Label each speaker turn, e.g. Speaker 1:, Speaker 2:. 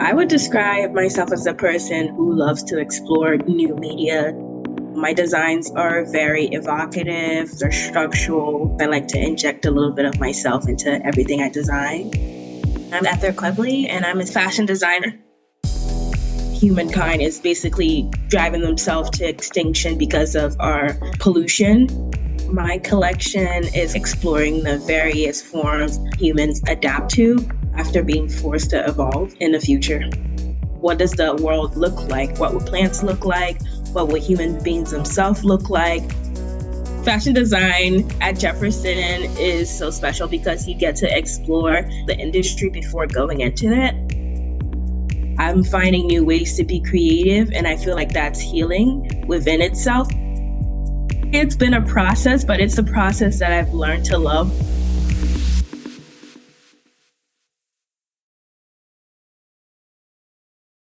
Speaker 1: I would describe myself as a person who loves to explore new media. My designs are very evocative, they're structural. I like to inject a little bit of myself into everything I design. I'm at Koigbli and I'm a fashion designer. Humankind is basically driving themselves to extinction because of our pollution. My collection is exploring the various forms humans adapt to after being forced to evolve in the future. What does the world look like? What would plants look like? What would human beings themselves look like? Fashion design at Jefferson is so special because you get to explore the industry before going into it. I'm finding new ways to be creative, and I feel like that's healing within itself. It's been a process, but it's a process that I've learned to love.